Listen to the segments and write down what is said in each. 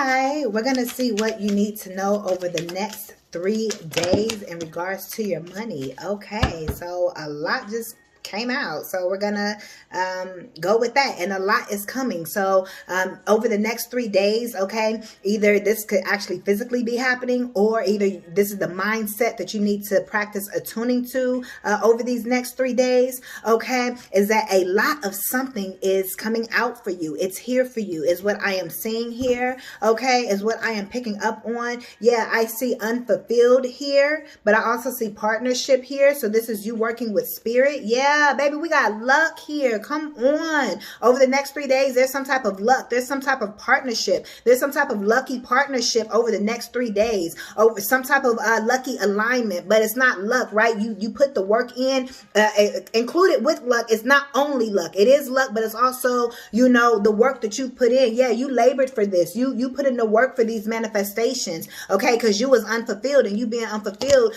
Okay, we're going to see what you need to know over the next 3 days in regards to your money. Okay, so a lot just came out, so we're gonna go with that, and a lot is coming. So over the next 3 days, okay, either this could actually physically be happening, or either this is the mindset that you need to practice attuning to over these next 3 days. Okay, is that a lot of something is coming out for you. It's here for you is what I am seeing here. Okay, is what I am picking up on. Yeah, I see unfulfilled here, but I also see partnership here. So this is you working with spirit. Yeah, baby, we got luck here. Come on. Over the next 3 days, there's some type of luck. There's some type of partnership. There's some type of lucky partnership over the next 3 days. Over some type of lucky alignment, but it's not luck, right? You put the work in, included with luck. It's not only luck. It is luck, but it's also, you know, the work that you put in. Yeah, you labored for this. You put in the work for these manifestations, okay? Because you was unfulfilled, and you being unfulfilled,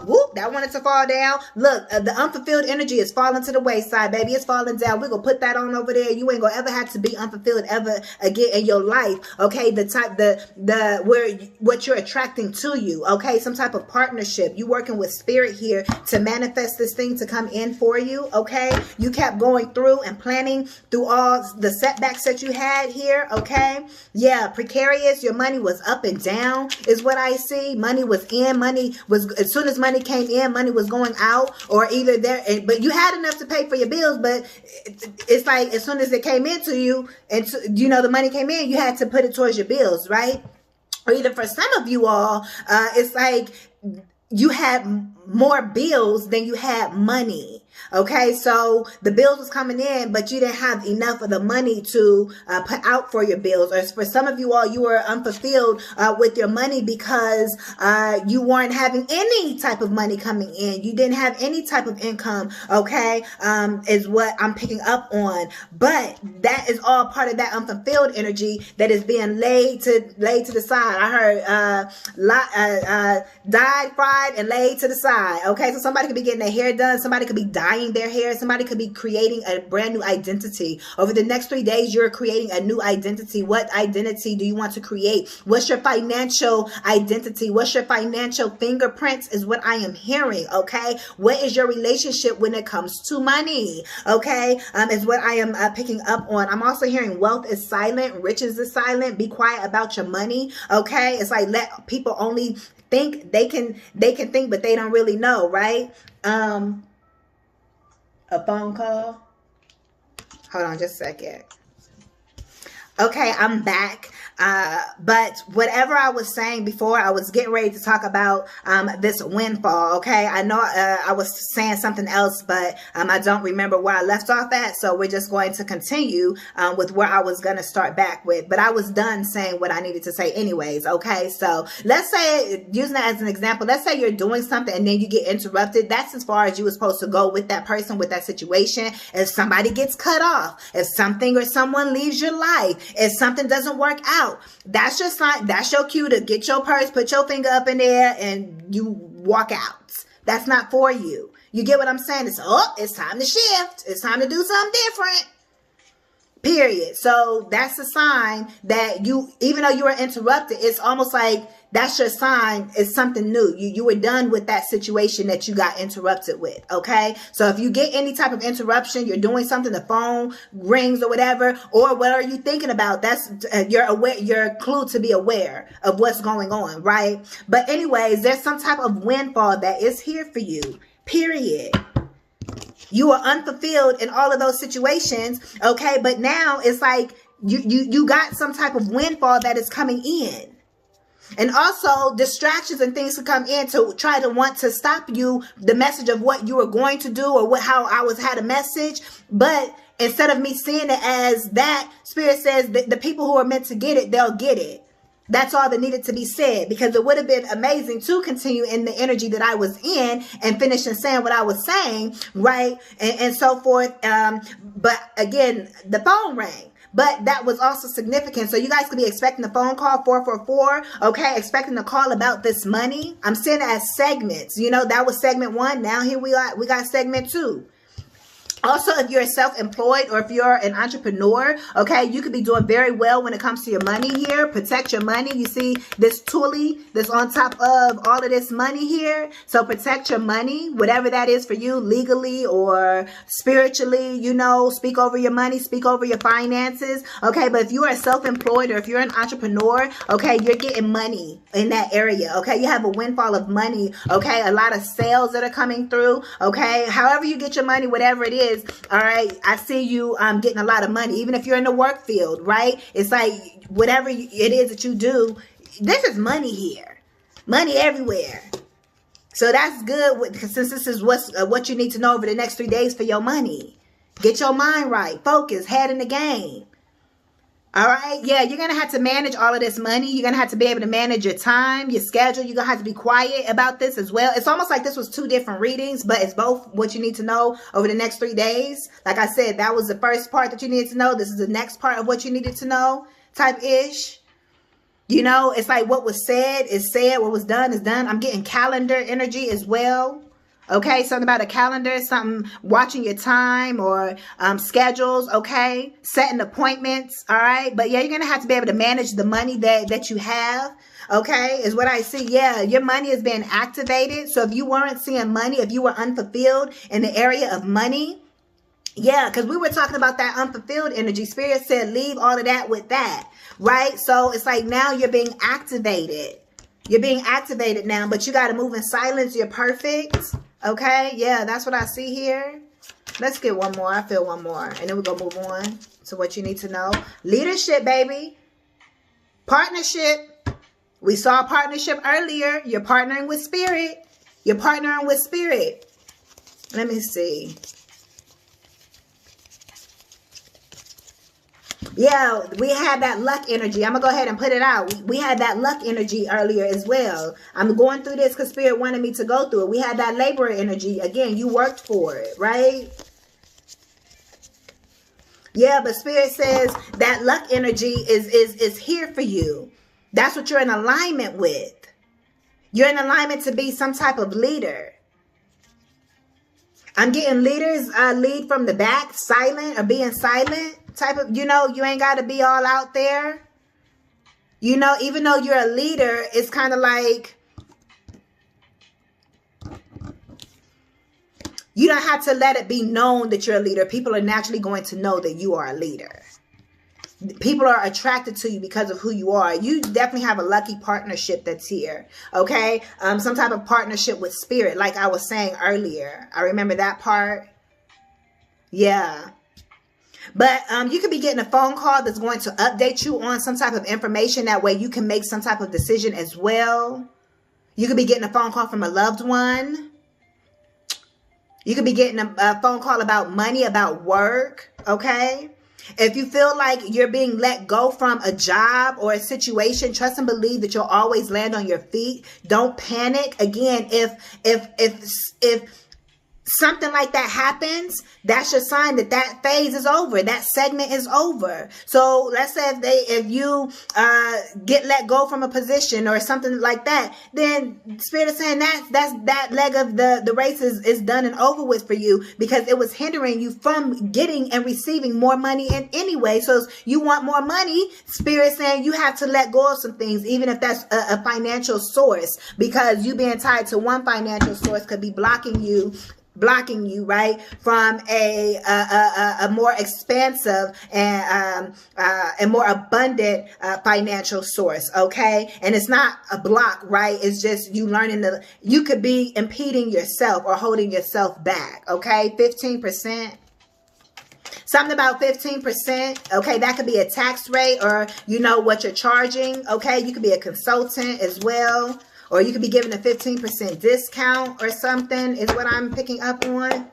whoop, that wanted to fall down. Look, the unfulfilled energy is falling to the wayside, baby. It's falling down. We're gonna put that on over there. You ain't gonna ever have to be unfulfilled ever again in your life, okay? What you're attracting to you, okay? Some type of partnership. You working with spirit here to manifest this thing to come in for you, okay? You kept going through and planning through all the setbacks that you had here, okay? Yeah, precarious. Your money was up and down is what I see. Money was in, money was, as soon as money came in, money was going out, or either there, but you had enough to pay for your bills, but it's like as soon as it came into you, and you know the money came in, you had to put it towards your bills, right? Or either for some of you all, it's like you had more bills than you had money. Okay, so the bills was coming in, but you didn't have enough of the money to put out for your bills. Or for some of you all, you were unfulfilled with your money because you weren't having any type of money coming in. You didn't have any type of income, okay, is what I'm picking up on. But that is all part of that unfulfilled energy that is being laid to the side. I heard dyed, fried, and laid to the side. Okay, so somebody could be getting their hair done. Somebody could be dyeing their hair. Somebody could be creating a brand new identity. Over the next 3 days, you're creating a new identity. What identity do you want to create? What's your financial identity? What's your financial fingerprints is what I am hearing, okay? What is your relationship when it comes to money, okay? Is what I am picking up on. I'm also hearing wealth is silent, riches is silent. Be quiet about your money, okay? It's like let people only think they can think, but they don't really know, right? A phone call. Hold on just a second. Okay, I'm back. But whatever I was saying before, I was getting ready to talk about this windfall, okay? I know I was saying something else, but I don't remember where I left off at, so we're just going to continue with where I was going to start back with. But I was done saying what I needed to say anyways, okay? So let's say, using that as an example, let's say you're doing something and then you get interrupted. That's as far as you were supposed to go with that person, with that situation. If somebody gets cut off, if something or someone leaves your life, if something doesn't work out, that's your sign. That's your cue to get your purse, put your finger up in there, and you walk out. That's not for you. You get what I'm saying? It's time to shift. It's time to do something different. Period. So that's a sign that you, even though you were interrupted, it's almost like that's your sign. It's something new. You were done with that situation that you got interrupted with. Okay. So if you get any type of interruption, you're doing something, the phone rings or whatever, or what are you thinking about? That's your clue to be aware of what's going on. Right. But anyways, there's some type of windfall that is here for you. Period. You are unfulfilled in all of those situations, okay? But now it's like you got some type of windfall that is coming in. And also distractions and things to come in to try to want to stop you, the message of what you were going to do or how I had a message. But instead of me seeing it as that, Spirit says that the people who are meant to get it, they'll get it. That's all that needed to be said, because it would have been amazing to continue in the energy that I was in and finish and saying what I was saying, right? And so forth. But again, the phone rang. But that was also significant. So you guys could be expecting a phone call, 444, okay? Expecting a call about this money. I'm seeing it as segments. You know, that was segment 1. Now here we got segment 2. Also, if you're self-employed or if you're an entrepreneur, okay, you could be doing very well when it comes to your money here. Protect your money. You see this tule that's on top of all of this money here. So protect your money, whatever that is for you, legally or spiritually, you know, speak over your money, speak over your finances. Okay, but if you are self-employed or if you're an entrepreneur, okay, you're getting money in that area. Okay, you have a windfall of money. Okay, a lot of sales that are coming through. Okay, however you get your money, whatever it is. All right, I see you getting a lot of money, even if you're in the work field, right? It's like whatever it is that you do, this is money here, money everywhere. So that's good, since this is what you need to know over the next 3 days for your money. Get your mind right, focus, head in the game. All right. Yeah, you're going to have to manage all of this money. You're going to have to be able to manage your time, your schedule. You're going to have to be quiet about this as well. It's almost like this was 2 different readings, but it's both what you need to know over the next 3 days. Like I said, that was the first part that you needed to know. This is the next part of what you needed to know type-ish. You know, it's like what was said is said. What was done is done. I'm getting calendar energy as well. Okay, something about a calendar, something watching your time or schedules, okay, setting appointments, all right. But yeah, you're going to have to be able to manage the money that you have, okay, is what I see. Yeah, your money is being activated. So if you weren't seeing money, if you were unfulfilled in the area of money, yeah, because we were talking about that unfulfilled energy. Spirit said leave all of that with that, right? So it's like now you're being activated. You're being activated now, but you got to move in silence. You're perfect. Okay, yeah, that's what I see here. Let's get one more. I feel one more. And then we're going to move on to what you need to know. Leadership, baby. Partnership. We saw partnership earlier. You're partnering with spirit. You're partnering with spirit. Let me see. Yeah, we had that luck energy. I'm going to go ahead and put it out. We had that luck energy earlier as well. I'm going through this because Spirit wanted me to go through it. We had that laborer energy. Again, you worked for it, right? Yeah, but Spirit says that luck energy is here for you. That's what you're in alignment with. You're in alignment to be some type of leader. I'm getting leaders lead from the back, silent or being silent. Type of, you know, you ain't got to be all out there. You know, even though you're a leader, it's kind of like you don't have to let it be known that you're a leader. People are naturally going to know that you are a leader. People are attracted to you because of who you are. You definitely have a lucky partnership that's here. Okay. Some type of partnership with spirit, like I was saying earlier. I remember that part. Yeah. But you could be getting a phone call that's going to update you on some type of information. That way you can make some type of decision as well. You could be getting a phone call from a loved one. You could be getting a phone call about money, about work. Okay. If you feel like you're being let go from a job or a situation, trust and believe that you'll always land on your feet. Don't panic. Again, if something like that happens, that's your sign that that phase is over. That segment is over. So let's say if you get let go from a position or something like that, then Spirit is saying that leg of the race is done and over with for you, because it was hindering you from getting and receiving more money in anyway. So you want more money. Spirit saying you have to let go of some things, even if that's a financial source, because you being tied to one financial source could be blocking you, right, from a more expansive and more abundant financial source. Okay. And it's not a block, right? It's just you learning you could be impeding yourself or holding yourself back. Okay. 15%. Something about 15%. Okay. That could be a tax rate, or you know what you're charging. Okay. You could be a consultant as well. Or you could be given a 15% discount or something, is what I'm picking up on.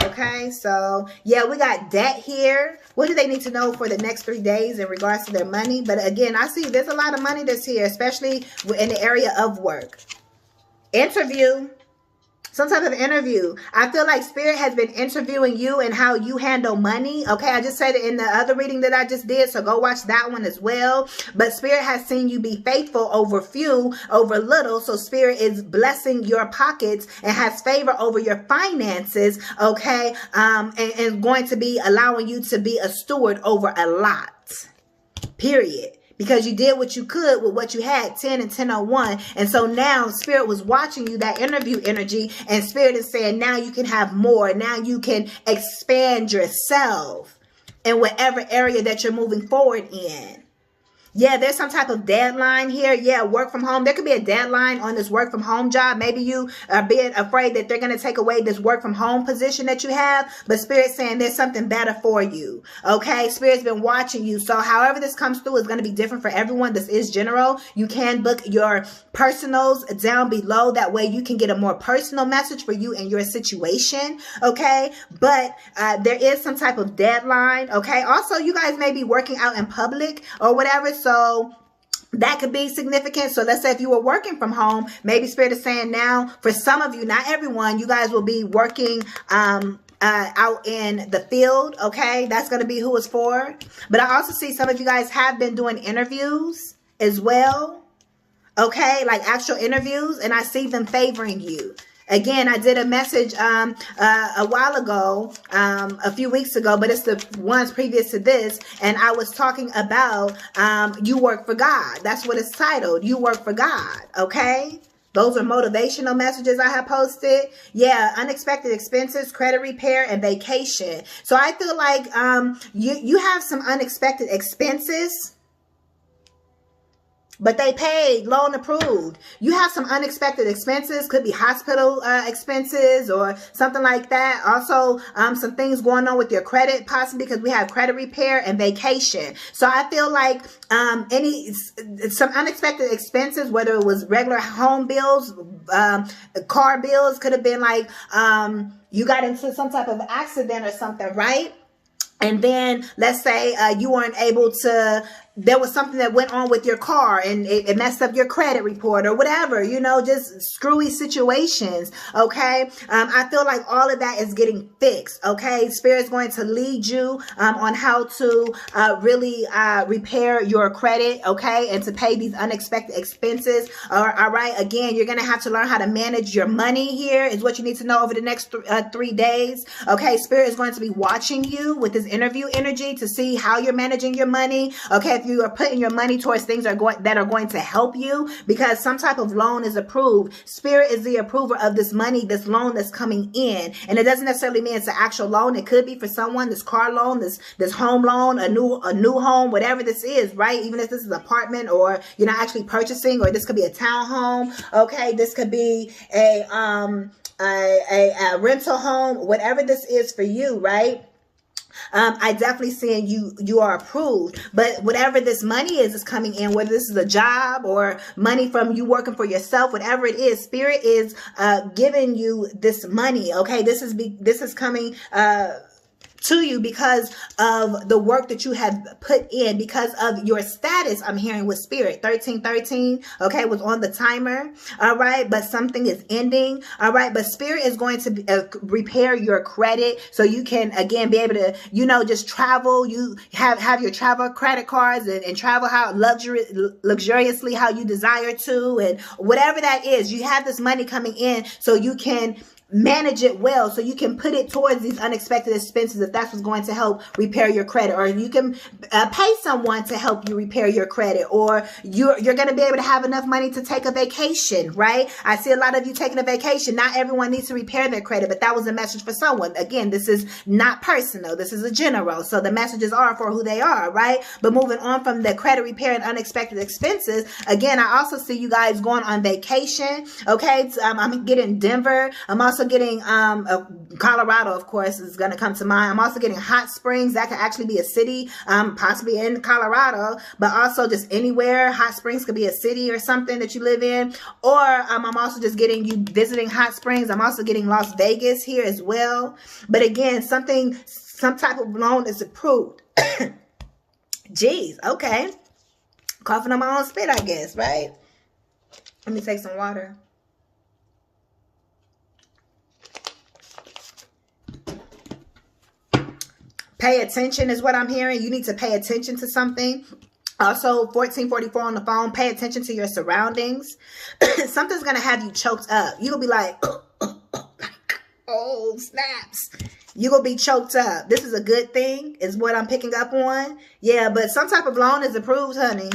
Okay, so yeah, we got debt here. What do they need to know for the next 3 days in regards to their money? But again, I see there's a lot of money that's here, especially in the area of work. Interview. Some type of interview. I feel like Spirit has been interviewing you and how you handle money. Okay, I just said it in the other reading that I just did, so go watch that one as well. But Spirit has seen you be faithful over few, over little. So Spirit is blessing your pockets and has favor over your finances. Okay, and going to be allowing you to be a steward over a lot. Period. Because you did what you could with what you had, 10 and 1001. And so now Spirit was watching you, that interview energy, and Spirit is saying now you can have more. Now you can expand yourself in whatever area that you're moving forward in. Yeah, there's some type of deadline here. Yeah, work from home. There could be a deadline on this work from home job. Maybe you are being afraid that they're going to take away this work from home position that you have. But Spirit's saying there's something better for you. Okay, Spirit's been watching you. So however this comes through is going to be different for everyone. This is general. You can book your personals down below. That way you can get a more personal message for you and your situation. Okay, but there is some type of deadline. Okay, also you guys may be working out in public or whatever. So that could be significant. So let's say if you were working from home, maybe Spirit is saying now for some of you, not everyone, you guys will be working out in the field. Okay, that's going to be who it's for. But I also see some of you guys have been doing interviews as well. Okay, like actual interviews, and I see them favoring you. Again, I did a message a while ago, a few weeks ago, but it's the ones previous to this. And I was talking about you work for God. That's what it's titled. You work for God. Okay. Those are motivational messages I have posted. Yeah, unexpected expenses, credit repair, and vacation. So I feel like you have some unexpected expenses, but they paid, loan approved. You have some unexpected expenses. Could be hospital expenses or something like that. Also, some things going on with your credit, possibly because we have credit repair and vacation. So I feel like some unexpected expenses, whether it was regular home bills, car bills, could have been like you got into some type of accident or something, right? And then let's say you weren't able to, there was something that went on with your car and it messed up your credit report or whatever, you know, just screwy situations. Okay. I feel like all of that is getting fixed. Okay. Spirit's going to lead you on how to really repair your credit. Okay. And to pay these unexpected expenses. All right. Again, you're going to have to learn how to manage your money here is what you need to know over the next 3 days. Okay. Spirit is going to be watching you with this interview energy to see how you're managing your money. Okay. If you are putting your money towards things that are going to help you, because some type of loan is approved. Spirit is the approver of this money, this loan that's coming in. And it doesn't necessarily mean it's an actual loan. It could be for someone, this car loan, this home loan, a new home, whatever this is, right? Even if this is an apartment or you're not actually purchasing, or this could be a townhome. Okay. This could be a rental home, whatever this is for you, right? I definitely saying you are approved, but whatever this money is coming in, whether this is a job or money from you working for yourself, whatever it is, Spirit is giving you this money. Okay, this is coming to you because of the work that you have put in, because of your status. I'm hearing with Spirit 1313, okay, was on the timer. All right, but something is ending. All right, but Spirit is going to repair your credit so you can again be able to, you know, just travel. You have your travel credit cards and travel how luxuriously how you desire to, and whatever that is, you have this money coming in so you can manage it well, so you can put it towards these unexpected expenses if that's what's going to help repair your credit, or you can pay someone to help you repair your credit, or you're going to be able to have enough money to take a vacation, right? I see a lot of you taking a vacation. Not everyone needs to repair their credit, but that was a message for someone. Again, this is not personal. This is a general. So the messages are for who they are, right? But moving on from the credit repair and unexpected expenses, again, I also see you guys going on vacation. Okay. I'm getting Denver. I'm also getting Colorado, of course, is going to come to mind. I'm also getting Hot Springs. That could actually be a city, possibly in Colorado, but also just anywhere. Hot Springs could be a city or something that you live in. Or I'm also just getting you visiting Hot Springs. I'm also getting Las Vegas here as well. But again, some type of loan is approved. Jeez, okay. Coughing on my own spit, I guess, right? Let me take some water. Pay attention is what I'm hearing. You need to pay attention to something. Also, 1444 on the phone, pay attention to your surroundings. Something's going to have you choked up. You'll be like, oh, snaps. You're going to be choked up. This is a good thing, is what I'm picking up on. Yeah, but some type of loan is approved, honey.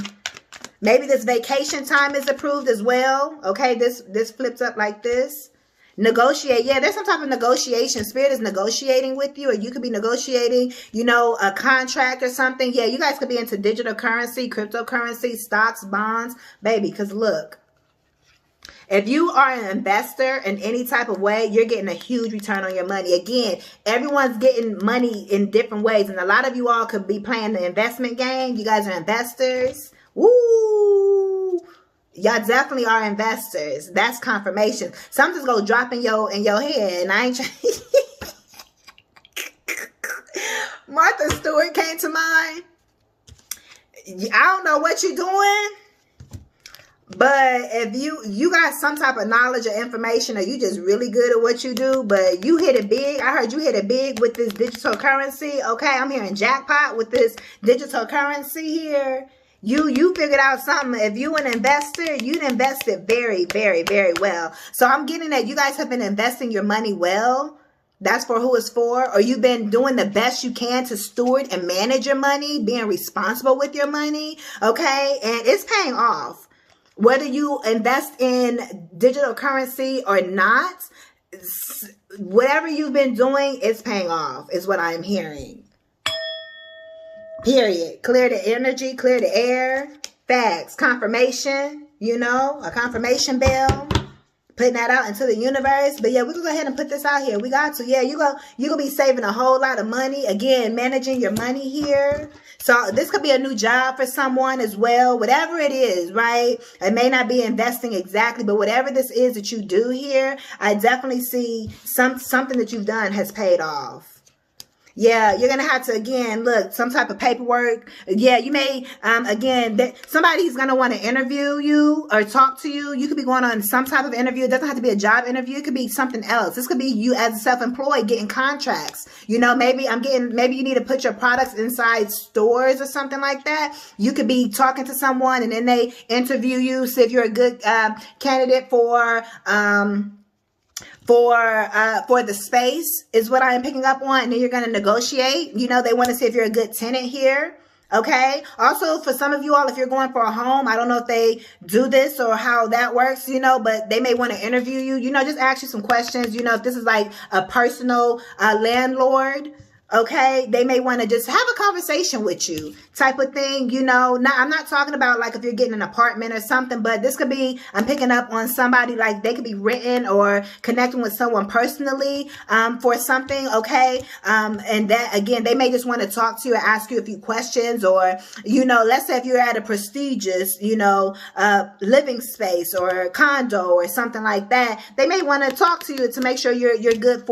Maybe this vacation time is approved as well. Okay, this flips up like this. Negotiate. Yeah, there's some type of negotiation. Spirit is negotiating with you, or you could be negotiating, you know, a contract or something. Yeah, you guys could be into digital currency, cryptocurrency, stocks, bonds, baby. Because look, if you are an investor in any type of way, you're getting a huge return on your money. Again, everyone's getting money in different ways. And a lot of you all could be playing the investment game. You guys are investors. Woo! Y'all definitely are investors. That's confirmation. Something's gonna drop in your head, and I ain't trying. Martha Stewart came to mind. I don't know what you're doing, but if you got some type of knowledge or information, or you just really good at what you do, but you hit it big. I heard you hit it big with this digital currency. Okay, I'm hearing jackpot with this digital currency here. You figured out something. If you an investor, you'd invested very, very, very well. So I'm getting that you guys have been investing your money well. That's for who it's for. Or you've been doing the best you can to steward and manage your money, being responsible with your money. Okay, and it's paying off. Whether you invest in digital currency or not, whatever you've been doing, it's paying off, is what I'm hearing. Period. Clear the energy, clear the air. Facts. Confirmation, you know, a confirmation bell. Putting that out into the universe. But yeah, we're going to go ahead and put this out here. We got to. Yeah, you're going to be saving a whole lot of money. Again, managing your money here. So this could be a new job for someone as well. Whatever it is, right? It may not be investing exactly, but whatever this is that you do here, I definitely see something that you've done has paid off. Yeah, you're going to have to, again, look, some type of paperwork. Yeah, you may, again, somebody's going to want to interview you or talk to you. You could be going on some type of interview. It doesn't have to be a job interview. It could be something else. This could be you as a self-employed getting contracts. You know, maybe you need to put your products inside stores or something like that. You could be talking to someone and then they interview you, see if you're a good candidate for the space, is what I am picking up on. And then you're going to negotiate. You know, they want to see if you're a good tenant here. Okay. Also, for some of you all, if you're going for a home, I don't know if they do this or how that works, you know, but they may want to interview you, you know, just ask you some questions. You know, if this is like a personal landlord, okay, they may want to just have a conversation with you type of thing, you know. I'm not talking about like if you're getting an apartment or something, but this could be, I'm picking up on somebody like they could be written or connecting with someone personally for something, okay. And that, again, they may just want to talk to you and ask you a few questions, or, you know, let's say if you're at a prestigious, you know, living space or condo or something like that, they may want to talk to you to make sure you're good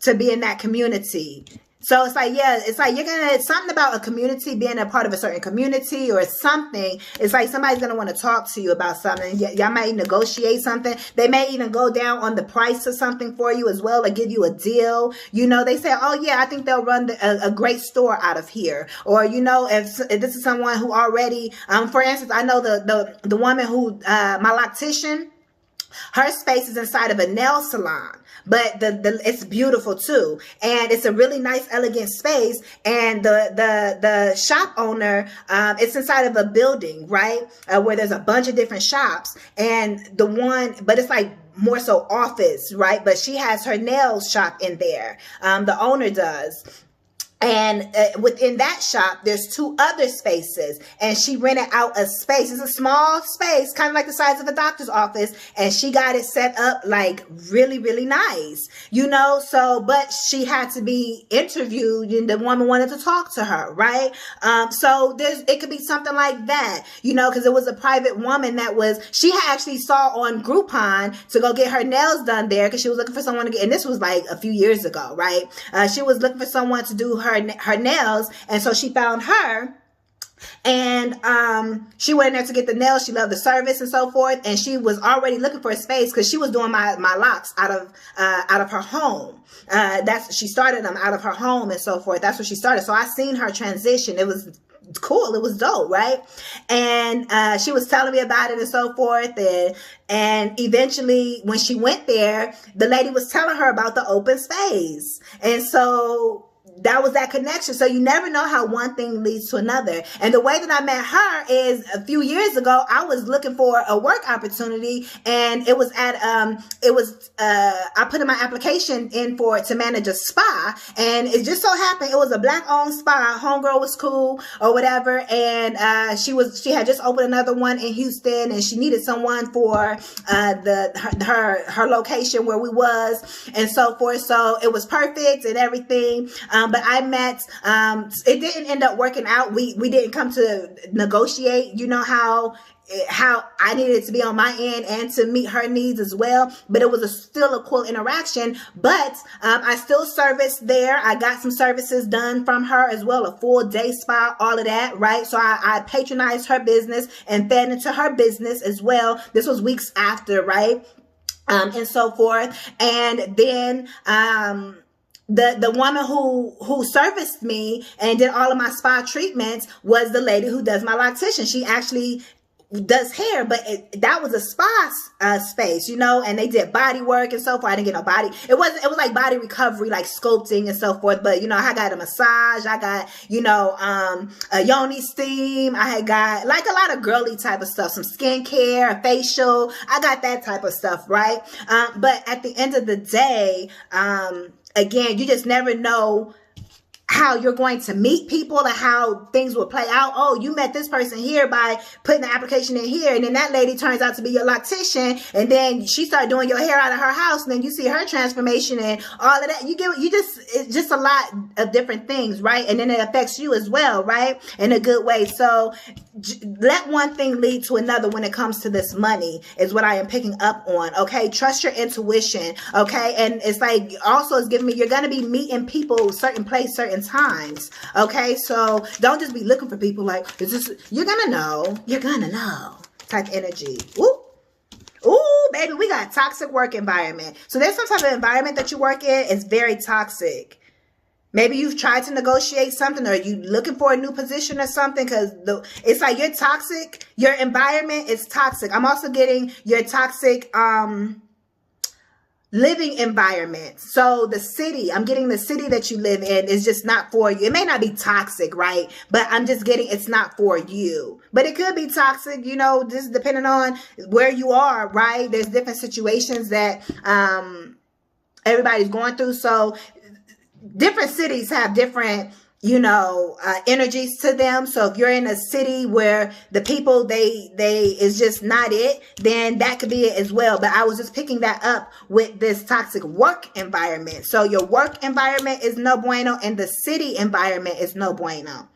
to be in that community. So it's like, yeah, it's like it's something about a community, being a part of a certain community or something. It's like somebody's going to want to talk to you about something. Y'all might negotiate something. They may even go down on the price of something for you as well, or give you a deal. You know, they say, oh yeah, I think they'll run a great store out of here. Or, you know, if this is someone who already, for instance, I know the woman who, my loctician, her space is inside of a nail salon. But it's beautiful too, and it's a really nice, elegant space. And the shop owner, it's inside of a building, right, where there's a bunch of different shops, and but it's like more so office, right? But she has her nail shop in there. The owner does. And within that shop, there's 2 other spaces, and she rented out a space. It's a small space, kind of like the size of a doctor's office, and she got it set up like really, really nice, you know. So, but she had to be interviewed, and the woman wanted to talk to her, right? So it could be something like that, you know, because it was a private woman she had actually saw on Groupon to go get her nails done there, because she was looking for someone to get, and this was like a few years ago, right? She was looking for someone to do her nails, and so she found her And she went in there to get the nails. She loved the service and so forth. And she was already looking for a space because she was doing my locks out of her home. She started them out of her home and so forth. That's what she started. So I seen her transition. It was cool. It was dope, right? And she was telling me about it and so forth. And eventually, when she went there, the lady was telling her about the open space. And so that was that connection. So you never know how one thing leads to another. And the way that I met her is a few years ago, I was looking for a work opportunity, and it was at I put in my application in to manage a spa, and it just so happened it was a Black owned spa. Homegirl was cool or whatever, and she had just opened another one in Houston, and she needed someone for her location where we was and so forth. So it was perfect and everything. But I met, it didn't end up working out. We didn't come to negotiate, you know, how I needed it to be on my end and to meet her needs as well. But it was still a cool interaction. But I still serviced there. I got some services done from her as well, a full day spa, all of that, right? So I patronized her business and fed into her business as well. This was weeks after, right? And so forth. And then, the woman who serviced me and did all of my spa treatments was the lady who does my loctician. She actually does hair, but that was a spa space, you know, and they did body work and so forth. I didn't get no body. It was like body recovery, like sculpting and so forth. But, you know, I got a massage. I got, you know, a yoni steam. I had got like a lot of girly type of stuff, some skincare, a facial. I got that type of stuff, right? But at the end of the day, again, you just never know how you're going to meet people and how things will play out. Oh, you met this person here by putting the application in here, and then that lady turns out to be your loctician, and then she started doing your hair out of her house, and then you see her transformation and all of that. It's just a lot of different things, right? And then it affects you as well, right? In a good way. So let one thing lead to another when it comes to this money is what I am picking up on. Okay. Trust your intuition. Okay. And it's like also it's giving me, you're going to be meeting people certain place, certain times. Okay. So don't just be looking for people like, you're going to know type energy. Ooh. Ooh, baby, we got toxic work environment. So there's some type of environment that you work in. It's very toxic. Maybe you've tried to negotiate something, or you looking for a new position or something, because it's like you're toxic. Your environment is toxic. I'm also getting your toxic living environment. So the city, I'm getting the city that you live in is just not for you. It may not be toxic, right? But I'm just getting it's not for you. But it could be toxic, you know, just depending on where you are, right? There's different situations that everybody's going through. So different cities have different, you know, energies to them. So if you're in a city where the people, they is just not it, then that could be it as well. But I was just picking that up with this toxic work environment. So your work environment is no bueno, and the city environment is no bueno.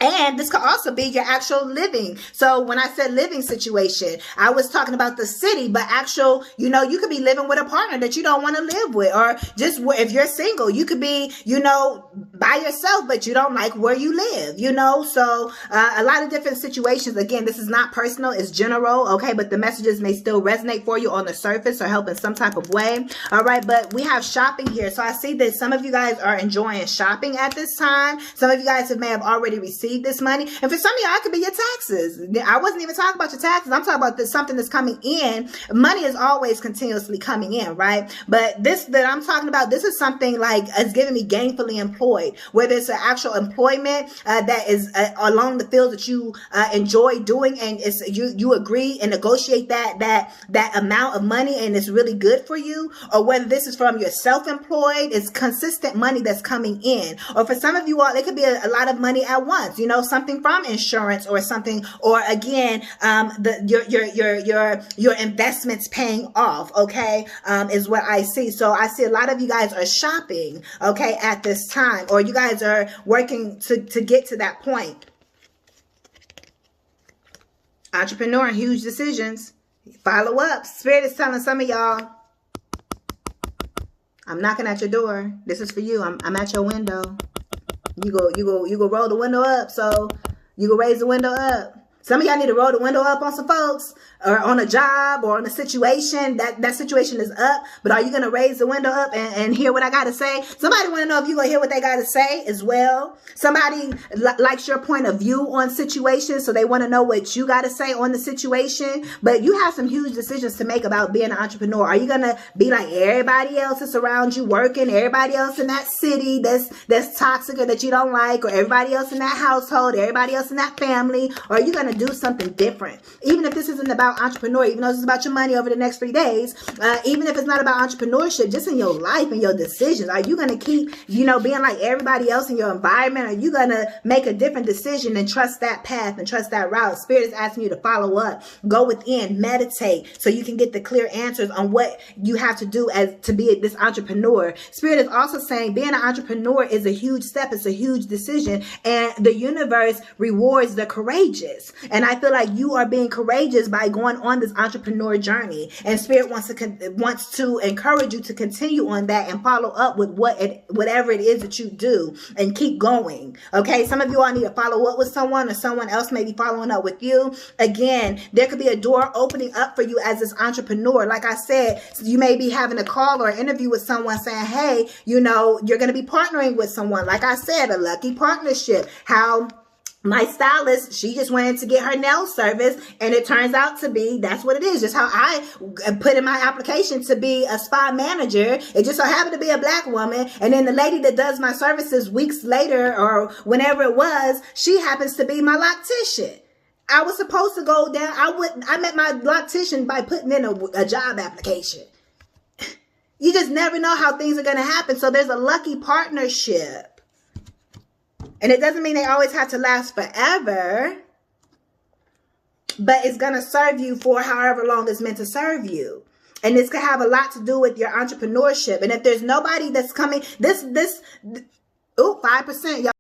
And this could also be your actual living. So when I said living situation, I was talking about the city, but actual, you know, you could be living with a partner that you don't want to live with, or just if you're single, you could be, you know, by yourself, but you don't like where you live, you know. So a lot of different situations. Again, this is not personal, it's general, okay, but the messages may still resonate for you on the surface or help in some type of way. All right, but we have shopping here. So I see that some of you guys are enjoying shopping at this time. Some of you guys may have already received this money, and for some of y'all it could be your taxes. I wasn't even talking about your taxes. I'm talking about this, something that's coming in. Money is always continuously coming in, right? But this that I'm talking about, this is something like it's giving me gainfully employed, whether it's an actual employment that is along the field that you enjoy doing, and it's you agree and negotiate that amount of money, and it's really good for you, or whether this is from your self-employed, it's consistent money that's coming in, or for some of you all it could be a lot of money at once. You know, something from insurance or something, or again, your investments paying off. Okay, is what I see. So I see a lot of you guys are shopping, okay, at this time, or you guys are working to get to that point. Entrepreneur and huge decisions. Follow up. Spirit is telling some of y'all, I'm knocking at your door. This is for you. I'm at your window. You go roll the window up. So, You can raise the window up. Some of y'all need to roll the window up on some folks, or on a job, or on a situation. That situation is up, but are you going to raise the window up and hear what I got to say? Somebody want to know if you're going to hear what they got to say as well. Somebody likes your point of view on situations, so they want to know what you got to say on the situation. But you have some huge decisions to make about being an entrepreneur. Are you going to be like everybody else that's around you working, everybody else in that city that's toxic or that you don't like, or everybody else in that household, everybody else in that family? Or are you going to do something different? Even if this isn't about entrepreneur, even though this is about your money over the next 3 days, even if it's not about entrepreneurship, just in your life and your decisions, are you going to keep, being like everybody else in your environment? Are you going to make a different decision and trust that path and trust that route? Spirit is asking you to follow up, go within, meditate, so you can get the clear answers on what you have to do as to be this entrepreneur. Spirit is also saying being an entrepreneur is a huge step. It's a huge decision, and the universe rewards the courageous. And I feel like you are being courageous by going on this entrepreneur journey. And Spirit wants to encourage you to continue on that and follow up with whatever it is that you do, and keep going. Okay, some of you all need to follow up with someone, or someone else may be following up with you. Again, there could be a door opening up for you as this entrepreneur. Like I said, you may be having a call or an interview with someone saying, hey, you're going to be partnering with someone. Like I said, a lucky partnership. How my stylist, she just went to get her nail service, and it turns out to be, that's what it is. Just how I put in my application to be a spa manager. It just so happened to be a black woman. And then the lady that does my services weeks later, or whenever it was, she happens to be my loctician. I was supposed to go down. I met my loctician by putting in a job application. You just never know how things are going to happen. So there's a lucky partnership. And it doesn't mean they always have to last forever, but it's going to serve you for however long it's meant to serve you. And this could have a lot to do with your entrepreneurship. And if there's nobody that's coming, 5%, y'all.